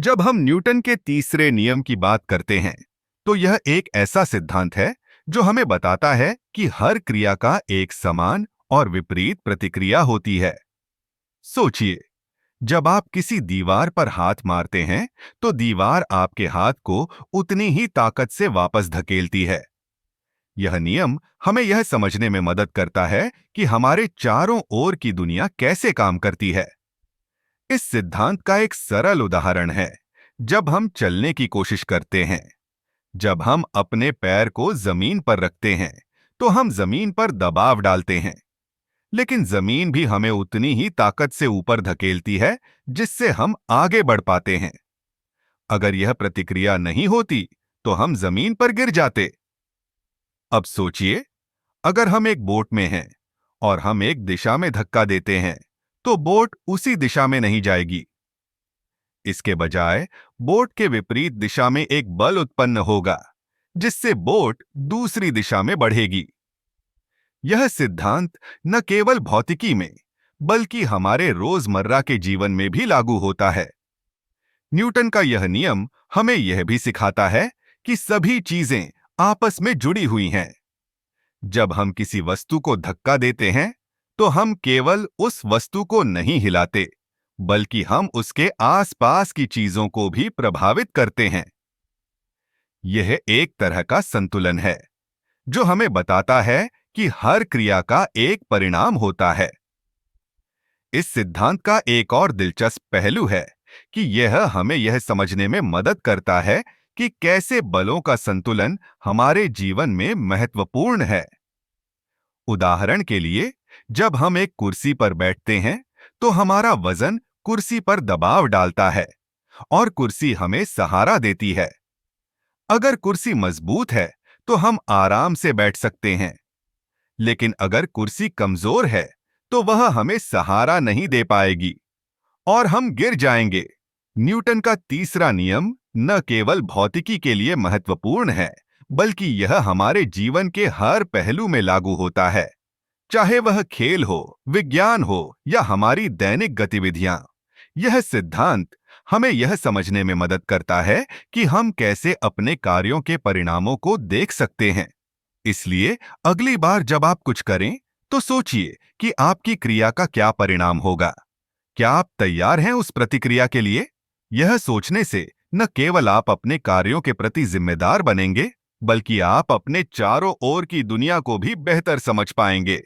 जब हम न्यूटन के तीसरे नियम की बात करते हैं, तो यह एक ऐसा सिद्धांत है जो हमें बताता है कि हर क्रिया का एक समान और विपरीत प्रतिक्रिया होती है। सोचिए, जब आप किसी दीवार पर हाथ मारते हैं, तो दीवार आपके हाथ को उतनी ही ताकत से वापस धकेलती है। यह नियम हमें यह समझने में मदद करता है कि हमारे चारों ओर की दुनिया कैसे काम करती है। इस सिद्धांत का एक सरल उदाहरण है जब हम चलने की कोशिश करते हैं। जब हम अपने पैर को जमीन पर रखते हैं, तो हम जमीन पर दबाव डालते हैं, लेकिन जमीन भी हमें उतनी ही ताकत से ऊपर धकेलती है जिससे हम आगे बढ़ पाते हैं। अगर यह प्रतिक्रिया नहीं होती, तो हम जमीन पर गिर जाते। अब सोचिए, अगर हम एक बोट में हैं और हम एक दिशा में धक्का देते हैं, तो बोट उसी दिशा में नहीं जाएगी। इसके बजाय बोट के विपरीत दिशा में एक बल उत्पन्न होगा, जिससे बोट दूसरी दिशा में बढ़ेगी। यह सिद्धांत न केवल भौतिकी में, बल्कि हमारे रोजमर्रा के जीवन में भी लागू होता है। न्यूटन का यह नियम हमें यह भी सिखाता है कि सभी चीजें आपस में जुड़ी हुई हैं। जब हम किसी वस्तु को धक्का देते हैं, तो हम केवल उस वस्तु को नहीं हिलाते, बल्कि हम उसके आसपास की चीजों को भी प्रभावित करते हैं। यह एक तरह का संतुलन है जो हमें बताता है कि हर क्रिया का एक परिणाम होता है। इस सिद्धांत का एक और दिलचस्प पहलू है कि यह हमें यह समझने में मदद करता है कि कैसे बलों का संतुलन हमारे जीवन में महत्वपूर्ण है। उदाहरण के लिए, जब हम एक कुर्सी पर बैठते हैं, तो हमारा वजन कुर्सी पर दबाव डालता है और कुर्सी हमें सहारा देती है। अगर कुर्सी मजबूत है, तो हम आराम से बैठ सकते हैं, लेकिन अगर कुर्सी कमजोर है, तो वह हमें सहारा नहीं दे पाएगी और हम गिर जाएंगे। न्यूटन का तीसरा नियम न केवल भौतिकी के लिए महत्वपूर्ण है, बल्कि यह हमारे जीवन के हर पहलू में लागू होता है, चाहे वह खेल हो, विज्ञान हो या हमारी दैनिक गतिविधियां। यह सिद्धांत हमें यह समझने में मदद करता है कि हम कैसे अपने कार्यों के परिणामों को देख सकते हैं। इसलिए अगली बार जब आप कुछ करें, तो सोचिए कि आपकी क्रिया का क्या परिणाम होगा। क्या आप तैयार हैं उस प्रतिक्रिया के लिए? यह सोचने से न केवल आप अपने कार्यों के प्रति जिम्मेदार बनेंगे, बल्कि आप अपने चारों ओर की दुनिया को भी बेहतर समझ पाएंगे।